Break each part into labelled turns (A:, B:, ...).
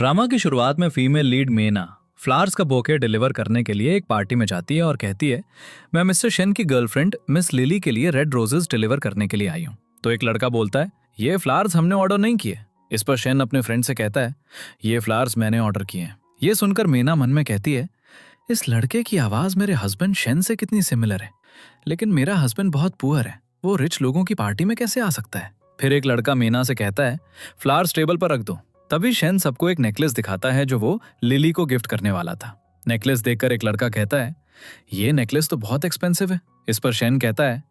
A: Drama की शुरुआत में फीमेल लीड मेना फ्लावर्स का बोके डिलीवर करने के लिए एक पार्टी में जाती है और कहती है, मैं मिस्टर शेन की गर्लफ्रेंड मिस लिली के लिए रेड रोजेस डिलीवर करने के लिए आई हूँ। तो एक लड़का बोलता है, ये फ्लावर्स हमने ऑर्डर नहीं किए। इस पर शेन अपने फ्रेंड से कहता है, ये फ्लावर्स मैंने ऑर्डर किए हैं। ये सुनकर मेना मन में कहती है, इस लड़के की आवाज मेरे हस्बैंड शेन से कितनी सिमिलर है, लेकिन मेरा हस्बैंड बहुत पुअर है, वो रिच लोगों की पार्टी में कैसे आ सकता है। फिर एक लड़का मेना से कहता है, फ्लावर्स टेबल पर रख दो। तभी शेन सबको एक नेकलेस दिखाता है जो वो लिली को गिफ्ट करने वाला था। नेकलेस देखकर एक लड़का कहता है, ये नेकलेस तो बहुत एक्सपेंसिव है। इस पर शेन कहता है,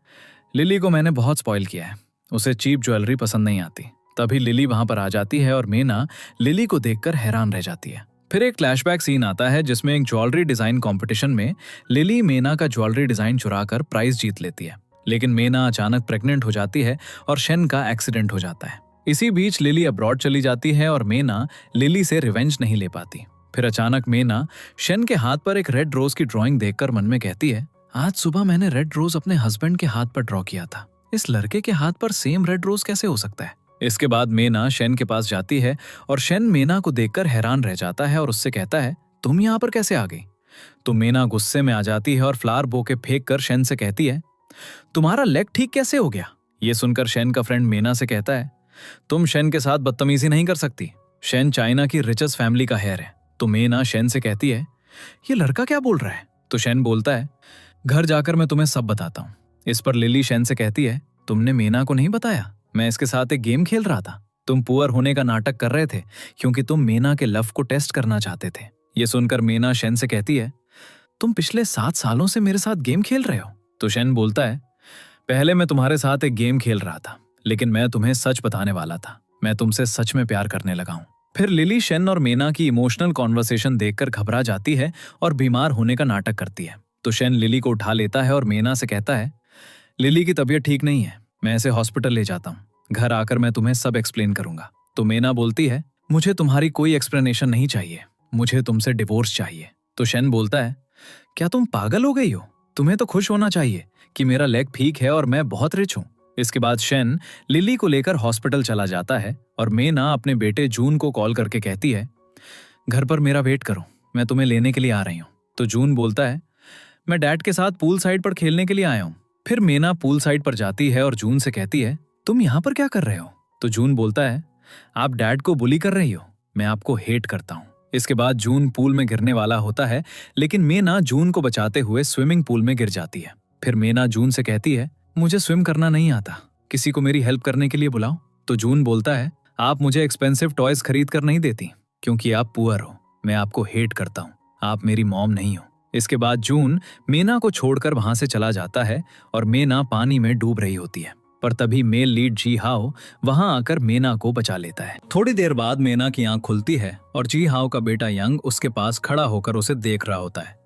A: लिली को मैंने बहुत स्पॉइल किया है, उसे चीप ज्वेलरी पसंद नहीं आती। तभी लिली वहां पर आ जाती है और मेना लिली को देखकर हैरान रह जाती है। फिर एक फ्लैशबैक सीन आता है जिसमें एक ज्वेलरी डिजाइन कंपटीशन में लिली मेना का ज्वेलरी डिजाइन चुराकर प्राइज जीत लेती है, लेकिन मेना अचानक प्रेग्नेंट हो जाती है और शेन का एक्सीडेंट हो जाता है। इसी बीच लिली अब्रॉड चली जाती है और मेना लिली से रिवेंज नहीं ले पाती। फिर अचानक मेना शेन के हाथ पर एक रेड रोज की ड्राइंग देखकर मन में कहती है, आज सुबह मैंने रेड रोज अपने हस्बैंड के हाथ पर ड्रॉ किया था, इस लड़के के हाथ पर सेम रेड रोज कैसे हो सकता है। इसके बाद मेना शेन के पास जाती है और शेन मेना को देखकर हैरान रह जाता है और उससे कहता है, तुम यहाँ पर कैसे आ गई। तो मेना गुस्से में आ जाती है और फ्लावर बोके फेंक कर शेन से कहती है, तुम्हारा लेग ठीक कैसे हो गया। ये सुनकर शेन का फ्रेंड मेना से कहता है, तुम शेन के साथ बदतमीजी नहीं कर सकती, शेन चाइना की रिचेस्ट फैमिली का हेयर है। तो मेना शेन से कहती है, ये लड़का क्या बोल रहा है। तो शेन बोलता है, घर जाकर मैं तुम्हें सब बताता हूँ। इस पर लिली शेन से कहती है, तुमने मेना को नहीं बताया, मैं इसके साथ एक गेम खेल रहा था। तुम पुअर होने का नाटक कर रहे थे क्योंकि तुम मेना के लव को टेस्ट करना चाहते थे। ये सुनकर मेना शेन से कहती है, तुम पिछले 7 सालों से मेरे साथ गेम खेल रहे हो। तो शेन बोलता है, पहले मैं तुम्हारे साथ एक गेम खेल रहा था, लेकिन मैं तुम्हें सच बताने वाला था, मैं तुमसे सच में प्यार करने लगा हूं। फिर लिली शेन और मेना की इमोशनल कॉन्वर्सेशन देखकर घबरा जाती है और बीमार होने का नाटक करती है। तो शेन लिली को उठा लेता है और मेना से कहता है, लिली की तबीयत ठीक नहीं है, मैं इसे हॉस्पिटल ले जाता हूँ, घर आकर मैं तुम्हें सब एक्सप्लेन करूंगा। तो मेना बोलती है, मुझे तुम्हारी कोई एक्सप्लेनेशन नहीं चाहिए, मुझे तुमसे डिवोर्स चाहिए। तो शेन बोलता है, क्या तुम पागल हो गई हो, तुम्हें तो खुश होना चाहिए कि मेरा लेग ठीक है और मैं बहुत रिच हूं। इसके बाद शेन लिली को लेकर हॉस्पिटल चला जाता है और मेना अपने बेटे जून को कॉल करके कहती है, घर पर मेरा वेट करो, मैं तुम्हें लेने के लिए आ रही हूँ। तो जून बोलता है, मैं डैड के साथ पूल साइड पर खेलने के लिए आया हूँ। फिर मेना पूल साइड पर जाती है और जून से कहती है, तुम यहाँ पर क्या कर रहे हो। तो जून बोलता है, आप डैड को बुली कर रही हो, मैं आपको हेट करता हूँ। इसके बाद जून पूल में गिरने वाला होता है, लेकिन मेना जून को बचाते हुए स्विमिंग पूल में गिर जाती है। फिर मेना जून से कहती है, मुझे स्विम करना नहीं आता, किसी को मेरी हेल्प करने के लिए बुलाओ। तो जून बोलता है, आप मुझे एक्सपेंसिव टॉयज खरीद कर नहीं देती क्योंकि आप पुअर हो, मैं आपको हेट करता हूँ, आप मेरी मॉम नहीं हो। इसके बाद जून मेना को छोड़कर वहां से चला जाता है और मेना पानी में डूब रही होती है, पर तभी मेल लीड जी हाओ वहां आकर मेना को बचा लेता है। थोड़ी देर बाद मेना की आंख खुलती है और जी हाओ का बेटा यंग उसके पास खड़ा होकर उसे देख रहा होता है।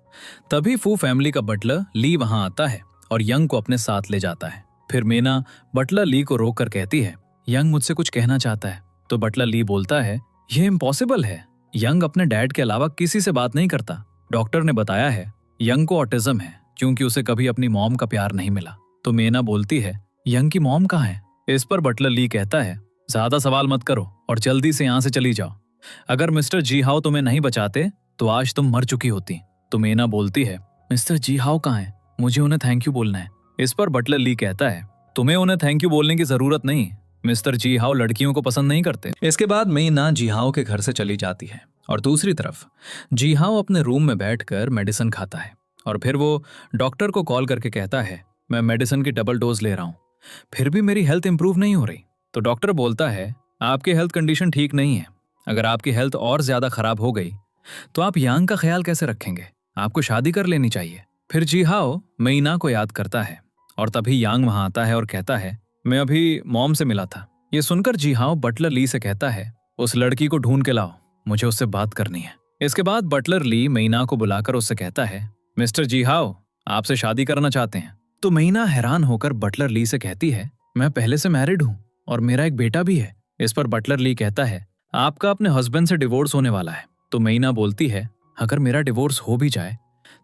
A: तभी फू फैमिली का बटलर ली वहां आता है और यंग को अपने साथ ले जाता है। फिर मेना बटलर ली को रोककर कहती है, यंग मुझसे कुछ कहना चाहता है। तो बटलर ली बोलता है, यह इम्पॉसिबल है, यंग अपने डैड के अलावा किसी से बात नहीं करता, डॉक्टर ने बताया है यंग को ऑटिज्म है क्योंकि उसे कभी अपनी मॉम का प्यार नहीं मिला। तो मेना बोलती है, यंग की मॉम कहाँ है। इस पर बटलर ली कहता है, ज्यादा सवाल मत करो और जल्दी से यहाँ से चली जाओ, अगर मिस्टर जी हाओ तुम्हें नहीं बचाते तो आज तुम मर चुकी होती। तो मेना बोलती है, मिस्टर जी हाओ कहाँ है, मुझे उन्हें थैंक यू बोलना है। इस पर बटलर ली कहता है, तुम्हें उन्हें थैंक यू बोलने की जरूरत नहीं, मिस्टर जी हाओ लड़कियों को पसंद नहीं करते। इसके बाद मेना जी हाओ के घर से चली जाती है और दूसरी तरफ जी हाओ अपने रूम में बैठकर मेडिसिन खाता है और फिर वो डॉक्टर को कॉल करके कहता है, मैं मेडिसिन की डबल डोज ले रहा हूँ, फिर भी मेरी हेल्थ इंप्रूव नहीं हो रही। तो डॉक्टर बोलता है, आपकी हेल्थ कंडीशन ठीक नहीं है, अगर आपकी हेल्थ और ज्यादा खराब हो गई तो आप यांग का ख्याल कैसे रखेंगे, आपको शादी कर लेनी चाहिए। फिर जी हाओ मेना को याद करता है और तभी यांग वहां आता है और कहता है, मैं अभी मॉम से मिला था। ये सुनकर जी हाओ बटलर ली से कहता है, उस लड़की को ढूंढ के लाओ, मुझे उससे बात करनी है। इसके बाद बटलर ली मेना को बुलाकर उससे कहता है, मिस्टर जी हाओ आपसे शादी करना चाहते हैं। तो मेना हैरान होकर बटलर ली से कहती है, मैं पहले से मैरिड हूँ और मेरा एक बेटा भी है। इस पर बटलर ली कहता है, आपका अपने हस्बैंड से डिवोर्स होने वाला है। तो मेना बोलती है, अगर मेरा डिवोर्स हो भी जाए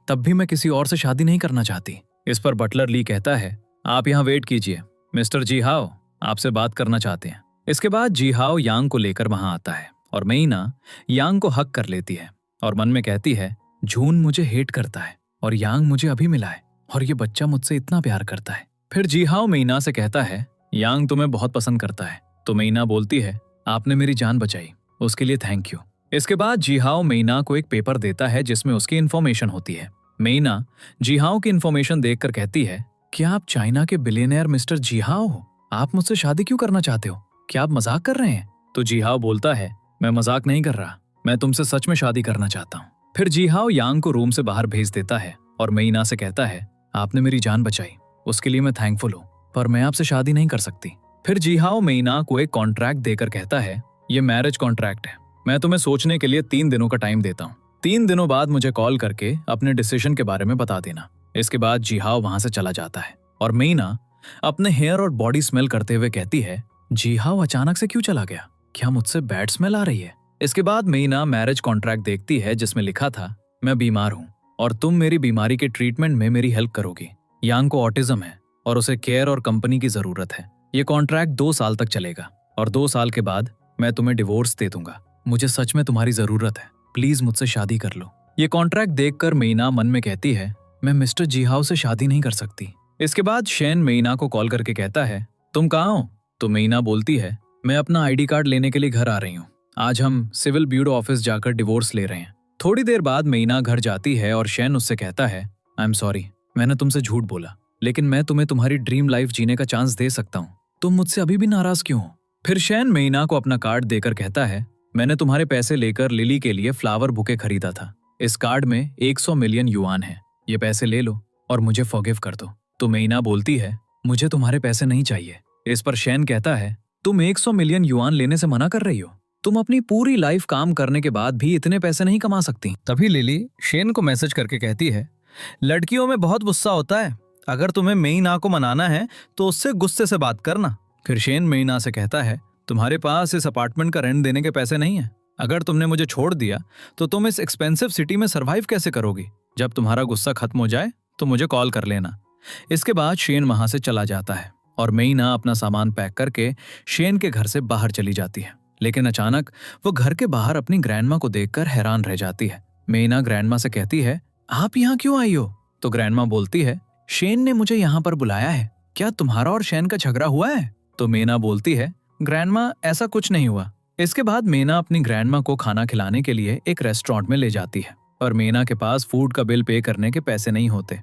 A: तब भी मैं किसी और से शादी नहीं करना चाहती। इस पर बटलर ली कहता है, आप यहाँ वेट कीजिए, मिस्टर जी हाओ आपसे बात करना चाहते हैं। इसके बाद जी हाओ यांग को लेकर वहां आता है और मीना यांग को हक कर लेती है और मन में कहती है, जून मुझे हेट करता है और यांग मुझे अभी मिला है और ये बच्चा मुझसे इतना प्यार करता है। फिर जीहाओ मीना से कहता है, यांग तुम्हें बहुत पसंद करता है। तो मीना बोलती है, आपने मेरी जान बचाई, उसके लिए थैंक यू। इसके बाद जीहाओ मीना को एक पेपर देता है जिसमें उसकी इन्फॉर्मेशन होती है। मीना जीहाओ की इन्फॉर्मेशन देखकर कहती है, क्या आप चाइना के बिलियनियर मिस्टर जीहाओ हो? आप मुझसे शादी क्यों करना चाहते हो? क्या आप मजाक कर रहे हैं? तो जीहाओ बोलता है, मैं मजाक नहीं कर रहा, मैं तुमसे सच में शादी करना चाहता हूँ। फिर जीहाओ यांग को रूम से बाहर भेज देता है और मीना से कहता है, आपने मेरी जान बचाई, उसके लिए मैं थैंकफुल हूँ, पर मैं आपसे शादी नहीं कर सकती। फिर जीहाओ मीना को एक कॉन्ट्रैक्ट देकर कहता है, ये मैरिज कॉन्ट्रैक्ट है, मैं तुम्हें सोचने के लिए 3 दिनों का टाइम देता हूँ। 3 दिनों बाद मुझे कॉल करके अपने डिसीजन के बारे में बता देना। इसके बाद जीहाओ वहां से चला जाता है और मीना अपने हेयर और बॉडी स्मेल करते हुए कहती है, जीहाओ अचानक से क्यों चला गया? क्या मुझसे बैड स्मेल आ रही है? इसके बाद मीना मैरिज कॉन्ट्रैक्ट देखती है जिसमें लिखा था, मैं बीमार हूँ और तुम मेरी बीमारी के ट्रीटमेंट में मेरी हेल्प करोगी। यांग को ऑटिज्म है और उसे केयर और कंपनी की जरूरत है। ये कॉन्ट्रैक्ट 2 साल तक चलेगा और 2 साल के बाद मैं तुम्हें डिवोर्स दे दूंगा। मुझे सच में तुम्हारी जरूरत है, प्लीज मुझसे शादी कर लो। ये कॉन्ट्रैक्ट देखकर मीना मन में कहती है, मैं मिस्टर जीहाओ से शादी नहीं कर सकती। इसके बाद शेन मीना को कॉल करके कहता है, तुम कहाँ हो? तो मीना बोलती है, मैं अपना आईडी कार्ड लेने के लिए घर आ रही हूँ। आज हम सिविल ब्यूरो ऑफिस जाकर डिवोर्स ले रहे हैं। थोड़ी देर बाद मीना घर जाती है और शेन उससे कहता है, आई एम सॉरी, मैंने तुमसे झूठ बोला, लेकिन मैं तुम्हें तुम्हारी ड्रीम लाइफ जीने का चांस दे सकता हूँ। तुम मुझसे अभी भी नाराज क्यों हो? फिर शेन मीना को अपना कार्ड देकर कहता है, मैंने तुम्हारे पैसे लेकर लिली के लिए फ्लावर बुके खरीदा था। इस कार्ड में 100 मिलियन युआन है, ये पैसे ले लो और मुझे फॉरगिव कर दो। तो मीना बोलती है, मुझे तुम्हारे पैसे नहीं चाहिए। इस पर शेन कहता है, तुम 100 मिलियन युआन लेने से मना कर रही हो? तुम अपनी पूरी लाइफ काम करने के बाद भी इतने पैसे नहीं कमा सकती। तभी लिली शेन को मैसेज करके कहती है, लड़कियों में बहुत गुस्सा होता है, अगर तुम्हें मीना को मनाना है तो उससे गुस्से से बात करना। फिर शेन मीना से कहता है, तुम्हारे पास इस अपार्टमेंट का रेंट देने के पैसे नहीं है। अगर तुमने मुझे छोड़ दिया तो तुम इस एक्सपेंसिव सिटी में सरवाइव कैसे करोगी? जब तुम्हारा गुस्सा खत्म हो जाए तो मुझे कॉल कर लेना। इसके बाद शेन वहां से चला जाता है और मीना अपना सामान पैक करके शेन के घर से बाहर चली जाती है। लेकिन अचानक वो घर के बाहर अपनी ग्रैंडमा को देखकर हैरान रह जाती है। मीना ग्रैंडमा से कहती है, आप यहाँ क्यों आई हो? तो ग्रैंडमा बोलती है, शेन ने मुझे यहाँ पर बुलाया है, क्या तुम्हारा और शेन का झगड़ा हुआ है? तो मीना बोलती है, ग्रैंडमा ऐसा कुछ नहीं हुआ। इसके बाद मीना अपनी ग्रैंडमा को खाना खिलाने के लिए एक रेस्टोरेंट में ले जाती है और मीना के पास फूड का बिल पे करने के पैसे नहीं होते।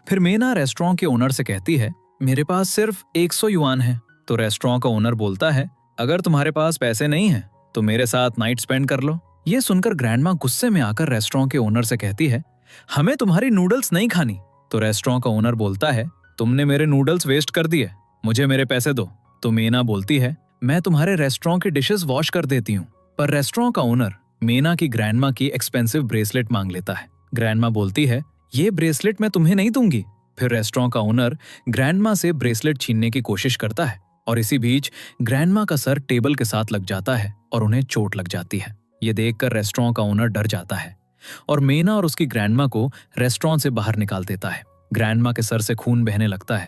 A: फिर मीना रेस्टोरेंट के ओनर से कहती है, मेरे पास सिर्फ 100 युआन है। तो रेस्टोरेंट का ओनर बोलता है, अगर तुम्हारे पास पैसे नहीं है तो मेरे साथ नाइट स्पेंड कर लो। ये सुनकर ग्रैंडमा गुस्से में आकर रेस्टोरेंट के ओनर से कहती है, हमें तुम्हारी नूडल्स नहीं खानी। तो रेस्टोरेंट का ओनर बोलता है, तुमने मेरे नूडल्स वेस्ट कर दिए, मुझे मेरे पैसे दो। तो मीना बोलती है, मैं तुम्हारे रेस्टोरेंट के डिशेस वॉश कर देती हूँ। पर रेस्टोरेंट का ओनर मीना की ग्रैंडमा की एक्सपेंसिव ब्रेसलेट मांग लेता है। ग्रैंडमा बोलती है, ये ब्रेसलेट मैं तुम्हें नहीं दूंगी। फिर रेस्टोरेंट का ओनर ग्रैंडमा से ब्रेसलेट छीनने की कोशिश करता है और इसी बीच ग्रैंडमा का सर टेबल के साथ लग जाता है और उन्हें चोट लग जाती है। ये देखकर रेस्टोरेंट का ओनर डर जाता है और मीना और उसकी ग्रैंडमा को रेस्टोरेंट से बाहर निकाल देता है। ग्रैंडमा के सर से खून बहने लगता है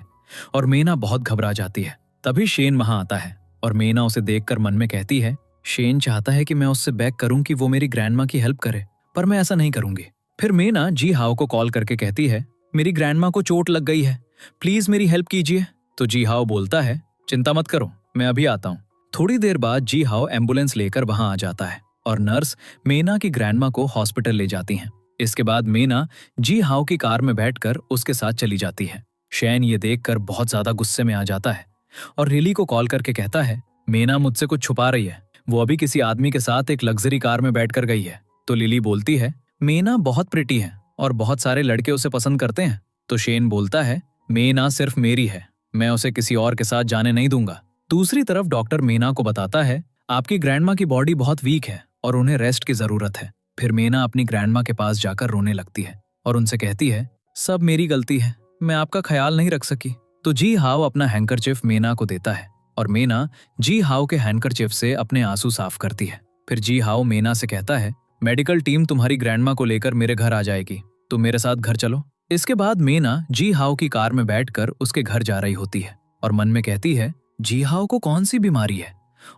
A: और मीना बहुत घबरा जाती है। तभी शेन वहां आता है और मीना उसे देखकर मन में कहती है, शेन चाहता है कि मैं उससे बेग करूं कि वो मेरी ग्रैंडमा की हेल्प करे, पर मैं ऐसा नहीं करूंगी। फिर मीना जी हाओ को कॉल करके कहती है, मेरी ग्रैंडमा को चोट लग गई है, प्लीज मेरी हेल्प कीजिए। तो जी हाओ बोलता है, चिंता मत करो, मैं अभी आता हूँ। थोड़ी देर बाद जी हाओ एम्बुलेंस लेकर वहां आ जाता है और नर्स मीना की ग्रैंडमा को हॉस्पिटल ले जाती हैं। इसके बाद मीना जी हाओ की कार में बैठकर उसके साथ चली जाती है। शेन ये देखकर बहुत ज्यादा गुस्से में आ जाता है और लिली को कॉल करके कहता है, मीना मुझसे कुछ छुपा रही है, वो अभी किसी आदमी के साथ एक लग्जरी कार में बैठकर गई है। तो लिली बोलती है, मीना बहुत प्रिटी है और बहुत सारे लड़के उसे पसंद करते हैं। तो शेन बोलता है, मीना सिर्फ मेरी है, मैं उसे किसी और के साथ जाने नहीं दूंगा। दूसरी तरफ डॉक्टर मीना को बताता है, आपकी ग्रैंडमा की बॉडी बहुत वीक है और उन्हें रेस्ट की जरूरत है। फिर मीना अपनी ग्रैंडमा के पास जाकर रोने लगती है और उनसे कहती है, सब मेरी गलती है, मैं आपका ख्याल नहीं रख सकी। तो जी हाओ अपना हैंकरचिफ मीना को देता है और मीना जी हाओ के हैंकरचिफ से अपने आंसू साफ करती है। फिर जी हाओ मीना से कहता है, मेडिकल टीम तुम्हारी ग्रैंडमा को लेकर मेरे घर आ जाएगी, तुम मेरे साथ घर चलो। इसके बाद मीना जी हाओ की कार में बैठकर उसके घर जा रही होती है और मन में कहती है, जी हाओ को कौन सी बीमारी है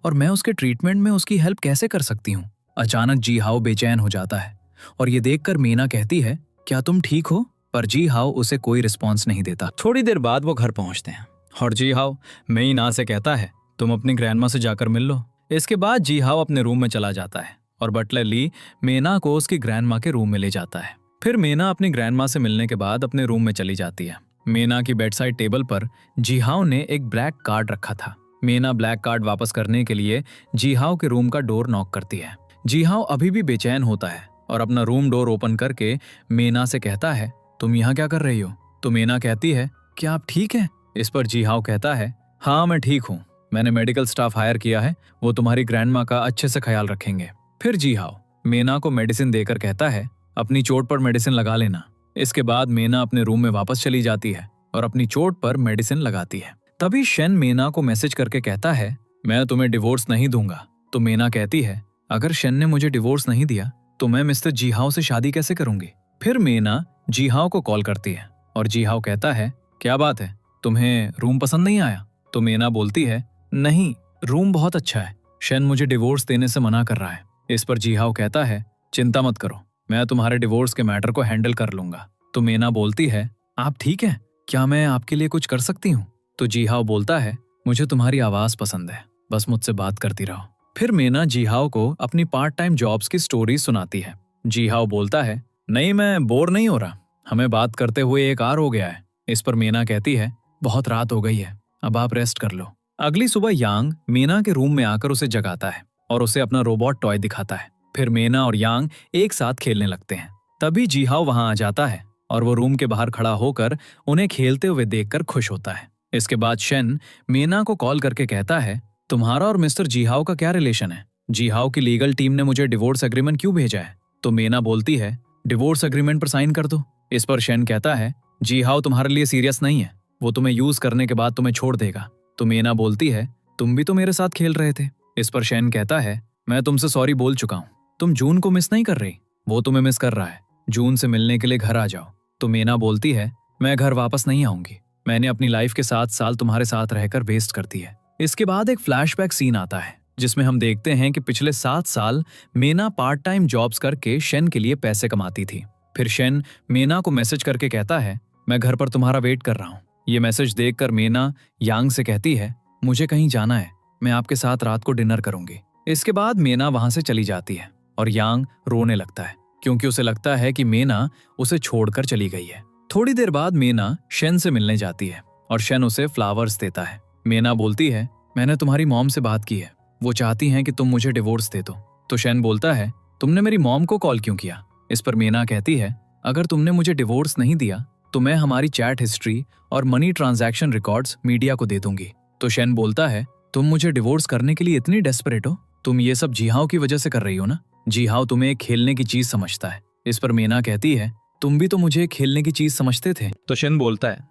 A: और मैं उसके ट्रीटमेंट में उसकी हेल्प कैसे कर सकती हूँ। अचानक जी हाओ बेचैन हो जाता है और ये देखकर मीना कहती है, क्या तुम ठीक हो? पर जी हाओ उसे कोई रिस्पॉन्स नहीं देता। थोड़ी देर बाद वो घर पहुंचते हैं और जी हाओ मीना से कहता है, तुम अपनी ग्रैंडमा से जाकर मिल लो। इसके बाद जी हाओ अपने रूम में चला जाता है और बटलर ली मीना को उसकी ग्रैंडमा के रूम में ले जाता है। फिर मीना अपनी ग्रैंडमा से मिलने के बाद अपने रूम में चली जाती है। मीना की बेडसाइड टेबल पर जीहाओ ने एक ब्लैक कार्ड रखा था। मीना ब्लैक कार्ड वापस करने के लिए जीहाओ के रूम का डोर नॉक करती है। जीहाओ अभी भी बेचैन होता है और अपना रूम डोर ओपन करके मीना से कहता है, तुम यहाँ क्या कर रही हो? तो मीना कहती है, क्या आप ठीक हैं? इस पर जीहाओ कहता है, हाँ मैं ठीक हूँ, मैंने मेडिकल स्टाफ हायर किया है, वो तुम्हारी ग्रैंडमा का अच्छे से ख्याल रखेंगे। फिर जीहाओ मीना को मेडिसिन देकर कहता है, अपनी चोट पर मेडिसिन लगा लेना। इसके बाद मीना अपने रूम में वापस चली जाती है और अपनी चोट पर मेडिसिन लगाती है। तभी शेन मीना को मैसेज करके कहता है, मैं तुम्हें डिवोर्स नहीं दूंगा। तो मीना कहती है, अगर शेन ने मुझे डिवोर्स नहीं दिया तो मैं मिस्टर जीहाओ से शादी कैसे करूंगी? फिर मीना जीहाओ को कॉल करती है और जीहाओ कहता है, क्या बात है, तुम्हें रूम पसंद नहीं आया? तो मीना बोलती है, नहीं, रूम बहुत अच्छा है, शेन मुझे डिवोर्स देने से मना कर रहा है। इस पर जीहाओ कहता है, चिंता मत करो, मैं तुम्हारे डिवोर्स के मैटर को हैंडल कर लूंगा। तो मीना बोलती है, आप ठीक हैं? क्या मैं आपके लिए कुछ कर सकती हूँ? तो जीहाओ बोलता है, मुझे तुम्हारी आवाज पसंद है, बस मुझसे बात करती रहो। फिर मीना जीहाओ को अपनी पार्ट टाइम जॉब्स की स्टोरी सुनाती है। जीहाओ बोलता है, नहीं मैं बोर नहीं हो रहा, हमें बात करते हुए 1 आवर हो गया है। इस पर मीना कहती है, बहुत रात हो गई है, अब आप रेस्ट कर लो। अगली सुबह यांग मीना के रूम में आकर उसे जगाता है और उसे अपना रोबोट टॉय दिखाता है। फिर मीना और यांग एक साथ खेलने लगते हैं। तभी जीहाओ वहां आ जाता है और वो रूम के बाहर खड़ा होकर उन्हें खेलते हुए देखकर खुश होता है। इसके बाद शेन मीना को कॉल करके कहता है, तुम्हारा और मिस्टर जीहाओ का क्या रिलेशन है? जीहाओ की लीगल टीम ने मुझे डिवोर्स एग्रीमेंट क्यों भेजा है? तो मीना बोलती है, डिवोर्स एग्रीमेंट पर साइन कर दो। इस पर शेन कहता है, जीहाओ तुम्हारे लिए सीरियस नहीं है, वो तुम्हें यूज करने के बाद तुम्हें छोड़ देगा। तो मीना बोलती है, तुम भी तो मेरे साथ खेल रहे थे। इस पर शेन कहता है, मैं तुमसे सॉरी बोल चुका हूँ, तुम जून को मिस नहीं कर रही, वो तुम्हें मिस कर रहा है, जून से मिलने के लिए घर आ जाओ। तो मीना बोलती है, मैं घर वापस नहीं आऊंगी, मैंने अपनी लाइफ के 7 साल तुम्हारे साथ रहकर वेस्ट कर दी है। इसके बाद एक फ्लैशबैक सीन आता है जिसमें हम देखते हैं कि पिछले 7 साल मीना पार्ट टाइम जॉब्स करके शेन के लिए पैसे कमाती थी। फिर शेन मीना को मैसेज करके कहता है, मैं घर पर तुम्हारा वेट कर रहा हूँ। ये मैसेज देखकर मीना यांग से कहती है, मुझे कहीं जाना है, मैं आपके साथ रात को डिनर करूंगी। इसके बाद मीना वहां से चली जाती है और यांग रोने लगता है क्योंकि उसे लगता है कि मीना उसे छोड़कर चली गई है। थोड़ी देर बाद मीना शेन से मिलने जाती है और शेन उसे फ्लावर्स देता है। मीना बोलती है, मैंने तुम्हारी मॉम से बात की है, वो चाहती हैं कि तुम मुझे डिवोर्स दे दो। तो शेन बोलता है, तुमने मेरी मॉम को कॉल क्यों किया? इस पर मीना कहती है, अगर तुमने मुझे डिवोर्स नहीं दिया तो मैं हमारी चैट हिस्ट्री और मनी ट्रांजैक्शन रिकॉर्ड्स मीडिया को दे दूंगी। तो शेन बोलता है, तुम मुझे डिवोर्स करने के लिए इतनी डेस्परेट हो? तुम ये सब जीहाओ की वजह से कर रही हो ना? जीहाओ तुम्हें एक खेलने की चीज समझता है। इस पर मीना कहती है, तुम भी तो मुझे एक खेलने की चीज समझते थे। तो शेन बोलता है,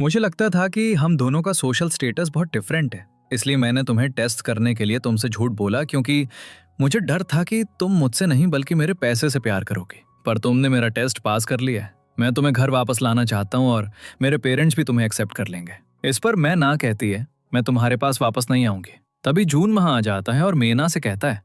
A: मुझे लगता था कि हम दोनों का सोशल स्टेटस बहुत डिफरेंट है, इसलिए मैंने तुम्हें टेस्ट करने के लिए तुमसे झूठ बोला, क्योंकि मुझे डर था कि तुम मुझसे नहीं बल्कि मेरे पैसे से प्यार करोगे। पर तुमने मेरा टेस्ट पास कर लिया है। मैं तुम्हें घर वापस लाना चाहता हूँ और मेरे पेरेंट्स भी तुम्हें एक्सेप्ट कर लेंगे। इस पर मैं ना कहती है, मैं तुम्हारे पास वापस नहीं आऊंगी। तभी जून वहां आ जाता है और मीना से कहता है,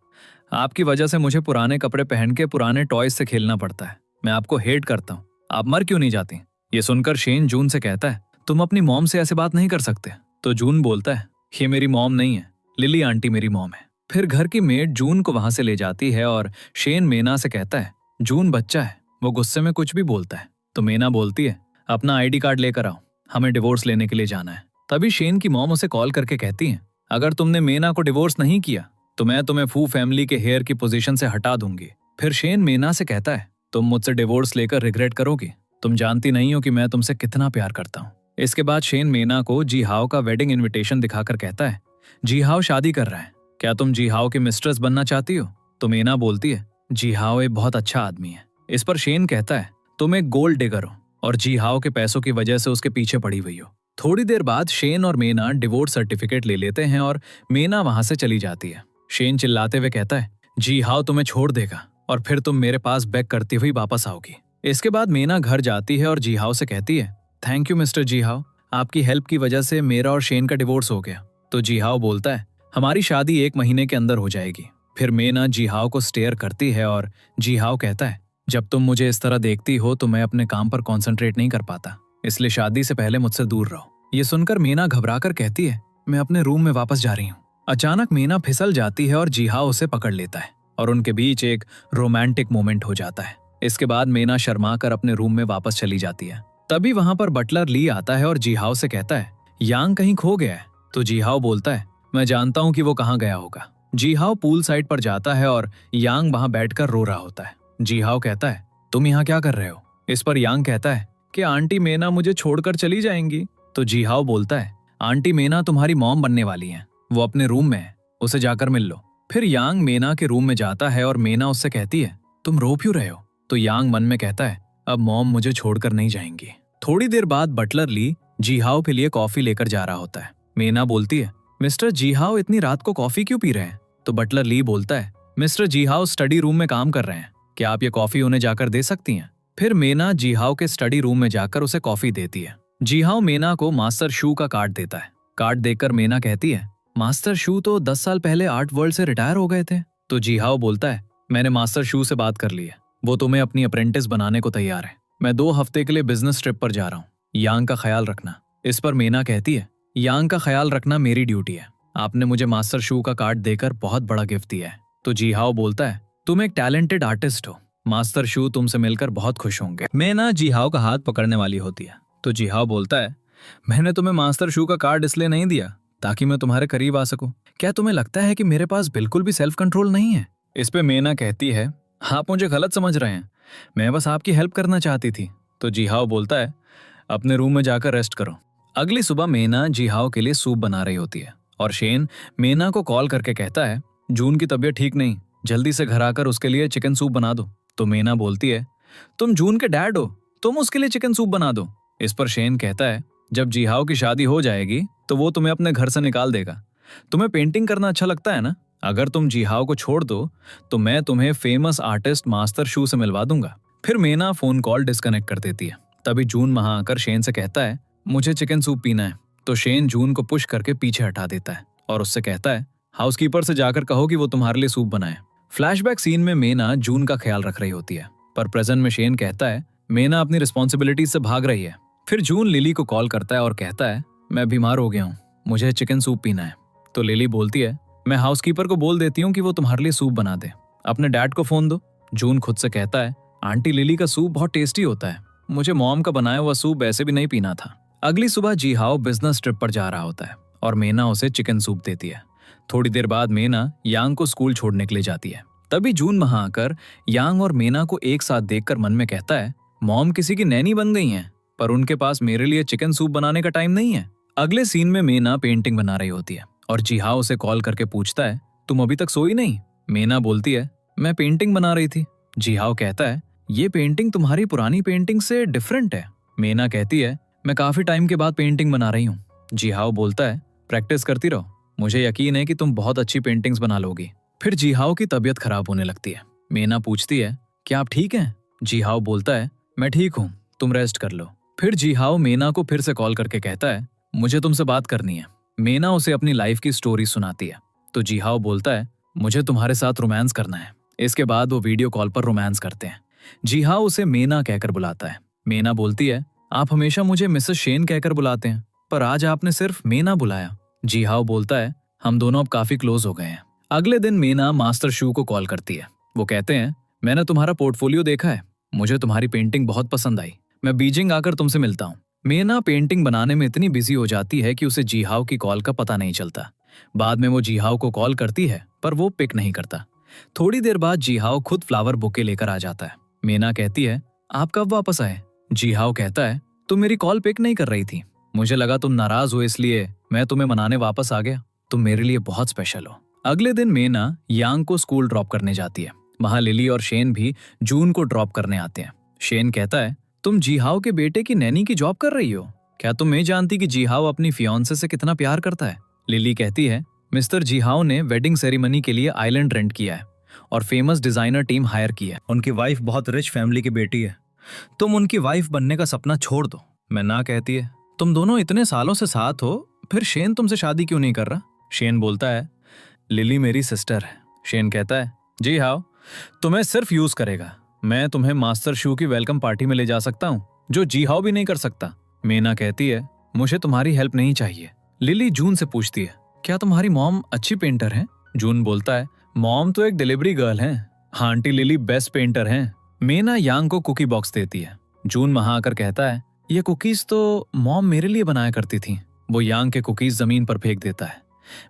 A: आपकी वजह से मुझे पुराने कपड़े पहन के पुराने टॉयज से खेलना पड़ता है, मैं आपको हेट करता हूँ, आप मर क्यों नहीं जाती? ये सुनकर शेन जून से कहता है, तुम अपनी मॉम से ऐसे बात नहीं कर सकते। तो जून बोलता है, ये मेरी मॉम नहीं है, लिली आंटी मेरी मॉम है। फिर घर की मेड जून को वहां से ले जाती है और शेन मीना से कहता है, जून बच्चा है, वो गुस्से में कुछ भी बोलता है। तो मीना बोलती है, अपना आईडी कार्ड लेकर आओ, हमें डिवोर्स लेने के लिए जाना है। तभी शेन की मॉम उसे कॉल करके कहती है, अगर तुमने मीना को डिवोर्स नहीं किया तो मैं तुम्हें फू फैमिली के हेयर की पोजीशन से हटा दूंगी। फिर शेन मीना से कहता है, तुम मुझसे डिवोर्स लेकर रिग्रेट करोगी, तुम जानती नहीं हो कि मैं तुमसे कितना प्यार करता हूँ। इसके बाद शेन मीना को जीहाओ का वेडिंग इन्विटेशन दिखाकर कहता है, जीहाओ शादी कर रहा है, क्या तुम जीहाओ की मिस्ट्रेस बनना चाहती हो? तो मीना बोलती है, जीहाओ एक बहुत अच्छा आदमी है। इस पर शेन कहता है, तुम एक गोल्ड डिगर हो और जीहाओ के पैसों की वजह से उसके पीछे पड़ी हुई हो। थोड़ी देर बाद शेन और मीना डिवोर्स सर्टिफिकेट ले लेते हैं और मीना वहां से चली जाती है। शेन चिल्लाते हुए कहता है, जीहाओ तुम्हें छोड़ देगा और फिर तुम मेरे पास बैक करती हुई वापस आओगी। इसके बाद मीना घर जाती है और जीहाओ से कहती है, थैंक यू मिस्टर जीहाओ, आपकी हेल्प की वजह से मेरा और शेन का डिवोर्स हो गया। तो जीहाओ बोलता है, हमारी शादी 1 महीने के अंदर हो जाएगी। फिर मेना जीहाओ को स्टेयर करती है और जीहाओ कहता है, जब तुम मुझे इस तरह देखती हो तो मैं अपने काम पर कॉन्सेंट्रेट नहीं कर पाता, इसलिए शादी से पहले मुझसे दूर रहो। ये सुनकर मेना घबराकर कहती है, मैं अपने रूम में वापस जा रही हूँ। अचानक मेना फिसल जाती है और जीहाओ उसे पकड़ लेता है और उनके बीच एक रोमांटिक मोमेंट हो जाता है। इसके बाद मेना शर्माकर अपने रूम में वापस चली जाती है। तभी वहां पर बटलर ली आता है और जीहाओ से कहता है, यांग कहीं खो गया है। तो जीहाओ बोलता है, मैं जानता हूँ कि वो कहाँ गया होगा। जीहाओ पूल साइड पर जाता है और यांग वहां बैठकर रो रहा होता है। जीहाओ कहता है, तुम यहाँ क्या कर रहे हो? इस पर यांग कहता है कि आंटी मेना मुझे छोड़कर चली जाएंगी। तो जीहाओ बोलता है, आंटी मेना तुम्हारी मॉम बनने वाली है, वो अपने रूम में है, उसे जाकर मिल लो। फिर यांग मेना के रूम में जाता है और मेना उससे कहती है, तुम रो क्यों रहे हो? तो यांग मन में कहता है, अब मॉम मुझे छोड़कर नहीं जाएंगी। थोड़ी देर बाद बटलर ली जीहाओ के लिए कॉफी लेकर जा रहा होता है। मेना बोलती है, मिस्टर जीहाओ इतनी रात को कॉफी क्यों पी रहे हैं? तो बटलर ली बोलता है, मिस्टर जीहाओ स्टडी रूम में काम कर रहे हैं, क्या आप ये कॉफी उन्हें जाकर दे सकती हैं? फिर मेना जीहाओ के स्टडी रूम में जाकर उसे कॉफी देती है। जीहाओ मेना को मास्टर शू का कार्ड देता है। कार्ड देखकर मेना कहती है, मास्टर शू तो 10 साल पहले आर्ट वर्ल्ड से रिटायर हो गए थे। तो जीहाओ बोलता है, मैंने मास्टर शू से बात कर ली है, वो तुम्हें अपनी अप्रेंटिस बनाने को तैयार है। मैं 2 हफ्ते के लिए बिजनेस ट्रिप पर जा रहा हूँ, यांग का ख्याल रखना। इस पर मेना कहती है, यांग का ख्याल रखना मेरी ड्यूटी है, आपने मुझे मास्टर शू का कार्ड देकर बहुत बड़ा गिफ्ट दिया है। तो जीहाओ बोलता है, तुम एक टैलेंटेड आर्टिस्ट हो, मास्टर शू तुमसे मिलकर बहुत खुश होंगे। मेना जीहाओ का हाथ पकड़ने वाली होती है। तो जीहाओ बोलता है, मैंने तुम्हें मास्टर शू का कार्ड इसलिए नहीं दिया ताकि मैं तुम्हारे करीब आ सकूं। क्या तुम्हें लगता है कि मेरे पास बिल्कुल भी सेल्फ कंट्रोल नहीं है? इस पे मेना कहती है, आप मुझे गलत समझ रहे हैं, मैं बस आपकी हेल्प करना चाहती थी। तो जीहाओ बोलता है, अपने रूम में जाकर रेस्ट करो। अगली सुबह मेना जीहाओ के लिए सूप बना रही होती है और शेन मेना को कॉल करके कहता है, जून की तबीयत ठीक नहीं, जल्दी से घर आकर उसके लिए चिकन सूप बना दो। तो मेना बोलती है, तुम जून के डैड हो, तुम उसके लिए चिकन सूप बना दो। इस पर शेन कहता है, जब जीहाओ की शादी हो जाएगी तो वो तुम्हें अपने घर से निकाल देगा। तुम्हें पेंटिंग करना अच्छा लगता है ना? अगर तुम जीहाओ को छोड़ दो तो मैं तुम्हें फेमस आर्टिस्ट मास्टर शू से मिलवा दूंगा। फिर मेना फोन कॉल डिस्कनेक्ट कर देती है। तभी जून वहां आकर शेन से कहता है, मुझे चिकन सूप पीना है। तो शेन जून को पुश करके पीछे हटा देता है और उससे कहता है, हाउसकीपर से जाकर कहो कि वो तुम्हारे लिए सूप बनाए। फ्लैशबैक सीन में मेना जून का ख्याल रख रही होती है, पर प्रेजेंट में शेन कहता है, मेना अपनी रिस्पॉन्सिबिलिटी से भाग रही है। फिर जून लिली को कॉल करता है और कहता है, मैं बीमार हो गया हूँ, मुझे चिकन सूप पीना है। तो लिली बोलती है, मैं हाउसकीपर को बोल देती हूँ कि वो तुम्हारे लिए सूप बना दे, अपने डैड को फोन दो। जून खुद से कहता है, आंटी लिली का सूप बहुत टेस्टी होता है, मुझे मॉम का बनाया हुआ सूप वैसे भी नहीं पीना था। अगली सुबह जीहाओ बिजनेस ट्रिप पर जा रहा होता है और मेना उसे चिकन सूप देती है। थोड़ी देर बाद मेना यांग को स्कूल छोड़ने के लिए जाती है। तभी जून वहां आकर यांग और मेना को एक साथ देखकर मन में कहता है, मॉम किसी की नैनी बन गई हैं, पर उनके पास मेरे लिए चिकन सूप बनाने का टाइम नहीं है। अगले सीन में मेना पेंटिंग बना रही होती है और जीहाओ उसे कॉल करके पूछता है, तुम अभी तक सोई नहीं? मेना बोलती है, मैं पेंटिंग बना रही थी। जीहाओ कहता है, ये पेंटिंग तुम्हारी पुरानी पेंटिंग से डिफरेंट है। मेना कहती है, मैं काफी टाइम के बाद पेंटिंग बना रही हूँ। जीहाओ बोलता है, प्रैक्टिस करती रहो, मुझे यकीन है कि तुम बहुत अच्छी पेंटिंग्स बना लोगी। फिर जीहाओ की तबीयत खराब होने लगती है। मेना पूछती है, क्या आप ठीक हैं? जीहाओ बोलता है, मैं ठीक हूँ, तुम रेस्ट कर लो। फिर जीहाओ मेना को फिर से कॉल करके कहता है, मुझे तुमसे बात करनी है। मेना उसे अपनी लाइफ की स्टोरी सुनाती है। तो जीहाओ बोलता है, मुझे तुम्हारे साथ रोमांस करना है। इसके बाद वो वीडियो कॉल पर रोमांस करते हैं। जीहाओ उसे मेना कहकर बुलाता है। मेना बोलती है, आप हमेशा मुझे मिसेस शेन कहकर बुलाते हैं, पर आज आपने सिर्फ मेना बुलाया। जीहाओ बोलता है, हम दोनों अब काफी क्लोज हो गए हैं। अगले दिन मेना मास्टर शू को कॉल करती है। वो कहते हैं, मैंने तुम्हारा पोर्टफोलियो देखा है, मुझे तुम्हारी पेंटिंग बहुत पसंद आई, मैं बीजिंग आकर तुमसे मिलता हूँ। मेना पेंटिंग बनाने में इतनी बिजी हो जाती है कि उसे जीहाओ की कॉल का पता नहीं चलता। बाद में वो जीहाओ को कॉल करती है पर वो पिक नहीं करता। थोड़ी देर बाद जीहाओ खुद फ्लावर बुके लेकर आ जाता है। मेना कहती है, आप कब वापस आए? जीहाओ कहता है, तुम मेरी कॉल पिक नहीं कर रही थी, मुझे लगा तुम नाराज हो इसलिए मैं तुम्हें मनाने वापस आ गया। तुम मेरे लिए बहुत स्पेशल हो। अगले दिन मेना यांग को स्कूल ड्रॉप करने जाती है। वहां लिली और शेन भी जून को ड्रॉप करने आते हैं। शेन कहता है, तुम जीहाओ के बेटे की नैनी की जॉब कर रही हो? क्या तुम नहीं जानती कि जीहाओ अपनी फियांसे से कितना प्यार करता है? लिली कहती है, मिस्टर जीहाओ ने वेडिंग सेरेमनी के लिए आइलैंड रेंट किया है और फेमस डिजाइनर टीम हायर की है। उनकी वाइफ बहुत रिच फैमिली की बेटी है, तुम उनकी वाइफ बनने का सपना छोड़ दो। मैं ना कहती है, तुम दोनों इतने सालों से साथ हो, फिर शेन तुमसे शादी क्यों नहीं कर रहा? शेन बोलता है, लिली मेरी सिस्टर है, शेन कहता है, जी हाओ, तुम्हें सिर्फ यूज करेगा। मैं तुम्हें मास्टर शू की वेलकम पार्टी में ले जा सकता हूँ, जो जी हाओ भी नहीं कर सकता। मीना कहती है, मुझे तुम्हारी हेल्प नहीं चाहिए। लिली जून से पूछती है, क्या तुम्हारी मॉम अच्छी पेंटर हैं? जून बोलता है, मॉम तो एक डिलीवरी गर्ल हैं। हाँ, आंटी लिली बेस्ट पेंटर हैं। मीना यांग को कुकी बॉक्स देती है। जून वहां आकर कहता है, ये कुकीज तो मॉम मेरे लिए बनाया करती थी। वो यांग के कुकीज जमीन पर फेंक देता है।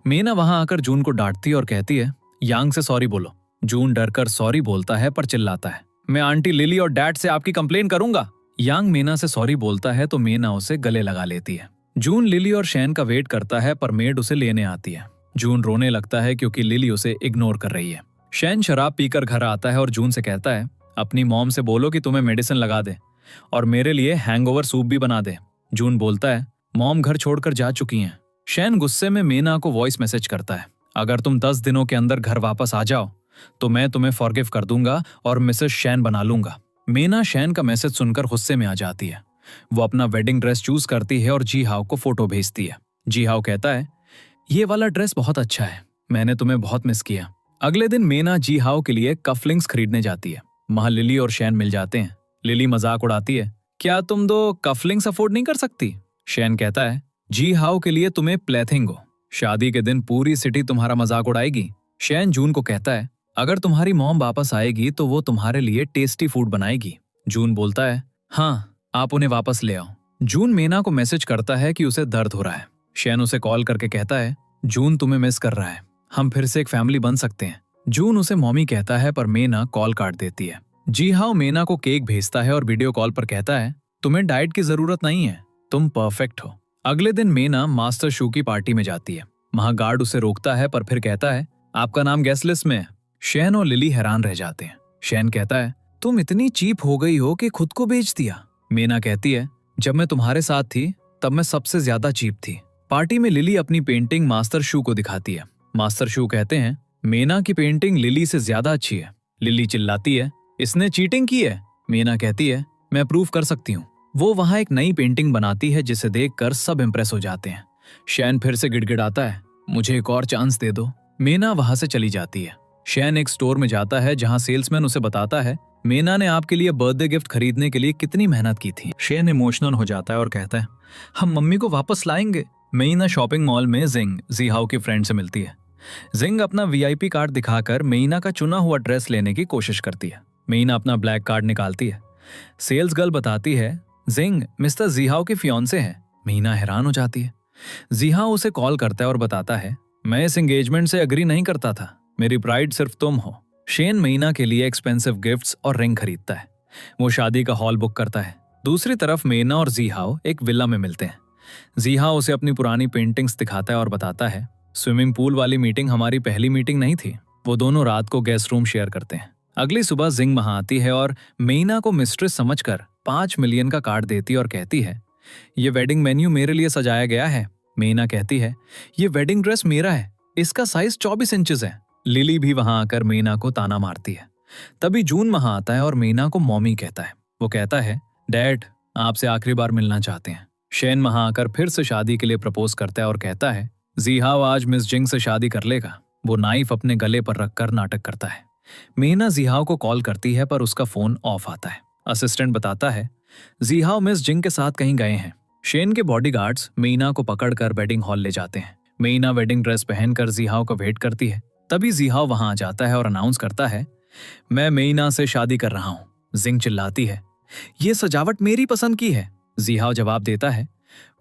A: मीना वहां आकर जून को डांटती है और कहती है, यांग से सॉरी बोलो। जून डरकर सॉरी बोलता है पर चिल्लाता है, मैं आंटी लिली और डैड से आपकी कंप्लेन करूंगा। यांग मीना से सॉरी बोलता है तो मीना उसे गले लगा लेती है। जून लिली और शैन का वेट करता है पर मेड उसे लेने आती है। जून रोने लगता है क्योंकि लिली उसे इग्नोर कर रही है। शैन शराब पीकर घर आता है और जून से कहता है, अपनी मॉम से बोलो कि तुम्हें मेडिसिन लगा दे और मेरे लिए हैंगओवर सूप भी बना दे। जून बोलता है, मॉम घर छोड़कर जा चुकी हैं। शैन गुस्से में मीना को वॉइस मैसेज करता है, अगर तुम 10 दिनों के अंदर घर वापस आ जाओ तो मैं तुम्हें फॉरगिव कर दूंगा और मिसेस शैन बना लूंगा। मीना शैन का मैसेज सुनकर गुस्से में आ जाती है। वो अपना वेडिंग ड्रेस चूज करती है और जी हाओ को फोटो भेजती है। जी हाओ कहता है, ये वाला ड्रेस बहुत अच्छा है, मैंने तुम्हें बहुत मिस किया। अगले दिन मीना जी हाओ के लिए कफलिंग्स खरीदने जाती है। वहां लिली और शैन मिल जाते हैं। लिली मजाक उड़ाती है, क्या तुम दो कफलिंग्स अफोर्ड नहीं कर सकती? शैन कहता है, जी हाओ के लिए तुम्हें प्लेथिंग हो, शादी के दिन पूरी सिटी तुम्हारा मजाक उड़ाएगी। शैन जून को कहता है, अगर तुम्हारी मॉम वापस आएगी तो वो तुम्हारे लिए टेस्टी फूड बनाएगी। जून बोलता है, हाँ, आप उन्हें वापस ले आओ। जून मीना को मैसेज करता है कि उसे दर्द हो रहा है। शैन उसे कॉल करके कहता है, जून तुम्हें मिस कर रहा है, हम फिर से एक फैमिली बन सकते हैं। जून उसे मॉमी कहता है पर मीना कॉल काट देती है। जी हाओ मीना को केक भेजता है और वीडियो कॉल पर कहता है, तुम्हें डाइट की जरूरत नहीं है, तुम परफेक्ट हो। अगले दिन मीना मास्टर शू की पार्टी में जाती है। वहां गार्ड उसे रोकता है पर फिर कहता है, आपका नाम गेस्ट लिस्ट में है। शैन और लिली हैरान रह जाते हैं। शैन कहता है, तुम इतनी चीप हो गई हो कि खुद को बेच दिया। मीना कहती है, जब मैं तुम्हारे साथ थी तब मैं सबसे ज्यादा चीप थी। पार्टी में लिली अपनी पेंटिंग मास्टर शू को दिखाती है। मास्टर शू कहते हैं, मीना की पेंटिंग लिली से ज्यादा अच्छी है। लिली चिल्लाती है, इसने चीटिंग की है। मीना कहती है, मैं प्रूव कर सकती हूँ। वो वहां एक नई पेंटिंग बनाती है जिसे देखकर सब इंप्रेस हो जाते हैं। शैन फिर से गिड़गिड़ाता है, मुझे एक और चांस दे दो। मीना वहां से चली जाती है। शैन एक स्टोर में जाता है जहां सेल्समैन उसे बताता है, मीना ने आपके लिए बर्थडे गिफ्ट खरीदने के लिए कितनी मेहनत की थी। शैन इमोशनल हो जाता है और कहता है, हम मम्मी को वापस लाएंगे। मीना शॉपिंग मॉल में जिंग जी हाओ की फ्रेंड से मिलती है। जिंग अपना वीआईपी कार्ड दिखाकर मीना का चुना हुआ ड्रेस लेने की कोशिश करती है। मीना अपना ब्लैक कार्ड निकालती है। सेल्स गर्ल बताती है, जिंग मिस्टर जी हाओ के फियांसे हैं। मीना हैरान हो जाती है। जी हाओ उसे कॉल करता है और बताता है, मैं इस एंगेजमेंट से एग्री नहीं करता था, मेरी ब्राइड सिर्फ तुम हो। शेन मीना के लिए एक्सपेंसिव गिफ्ट्स और रिंग खरीदता है। वो शादी का हॉल बुक करता है। दूसरी तरफ मीना और जी हाओ एक विला में मिलते हैं। जी हाओ उसे अपनी पुरानी पेंटिंग्स दिखाता है और बताता है, स्विमिंग पूल वाली मीटिंग हमारी पहली मीटिंग नहीं थी। वो दोनों रात को गेस्ट रूम शेयर करते हैं। अगली सुबह जिंग वहां आती है और मीना को मिस्ट्रेस समझकर 5 मिलियन का कार्ड देती है और कहती है, ये वेडिंग मेन्यू मेरे लिए सजाया गया है। मीना कहती है, ये वेडिंग ड्रेस मेरा है, इसका साइज 24 इंचेस है। लिली भी वहां आकर मीना को ताना मारती है। तभी जून वहां आता है और मीना को मॉमी कहता है। वो कहता है, डैड आपसे आखिरी बार मिलना चाहते हैं। शैन वहां आकर फिर से शादी के लिए प्रपोज करता है और कहता है, जी हाओ आज मिस जिंग से शादी कर लेगा। वो नाइफ अपने गले पर रखकर नाटक करता है। मीना जी हाओ को कॉल करती है पर उसका फोन ऑफ आता है। असिस्टेंट बताता है, जी हाओ मिस जिंग के साथ कहीं गए हैं। शेन के बॉडीगार्ड्स मीना को पकड़कर वेडिंग हॉल ले जाते हैं। मीना वेडिंग ड्रेस पहनकर जी हाओ का वेट करती है। तभी जी हाओ वहां आ जाता है और अनाउंस करता है, मैं मीना से शादी कर रहा हूं। जिंग चिल्लाती है, ये सजावट मेरी पसंद की है। जी हाओ जवाब देता है,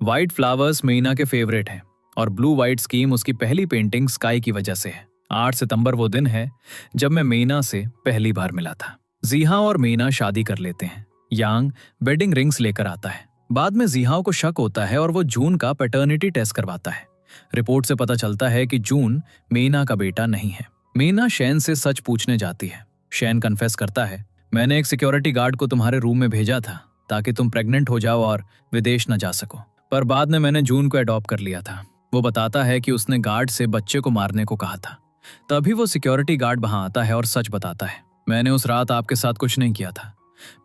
A: व्हाइट फ्लावर्स मीना के फेवरेट हैं और ब्लू व्हाइट स्कीम उसकी पहली पेंटिंग स्काई की वजह से है। 8 सितंबर वो दिन है जब मैं मीना से पहली बार मिला था। जी हाओ और मीना शादी कर लेते हैं। यांग वेडिंग रिंग्स लेकर आता है। बाद में जी हाओ को शक होता है और वो जून का पैटर्निटी टेस्ट करवाता है। रिपोर्ट से पता चलता है कि जून मीना का बेटा नहीं है। मीना शैन से सच पूछने जाती है। शैन कन्फेस करता है, मैंने एक सिक्योरिटी गार्ड को तुम्हारे रूम में भेजा था ताकि तुम प्रेग्नेंट हो जाओ और विदेश न जा सको, पर बाद में मैंने जून को अडॉप्ट कर लिया था। वो बताता है कि उसने गार्ड से बच्चे को मारने को कहा था। तभी वो सिक्योरिटी गार्ड वहां आता है और सच बताता है, मैंने उस रात आपके साथ कुछ नहीं किया था,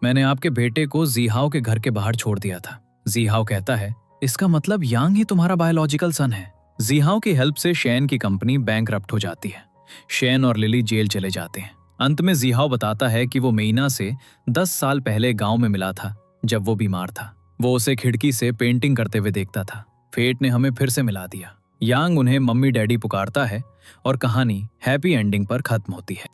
A: मैंने आपके बेटे को जी हाओ के घर के बाहर छोड़ दिया था। जी हाओ कहता है, इसका मतलब यांग ही तुम्हारा बायोलॉजिकल सन है। जी हाओ की हेल्प से शैन की कंपनी बैंकरप्ट हो जाती है। शेन और लिली जेल चले जाते हैं। अंत में जिहाओ बताता है कि वो मेइना से 10 साल पहले गांव में मिला था जब वो बीमार था। वो उसे खिड़की से पेंटिंग करते हुए देखता था। फेट ने हमें फिर से मिला दिया। यांग उन्हें मम्मी डैडी पुकारता है और कहानी हैप्पी एंडिंग पर खत्म होती है।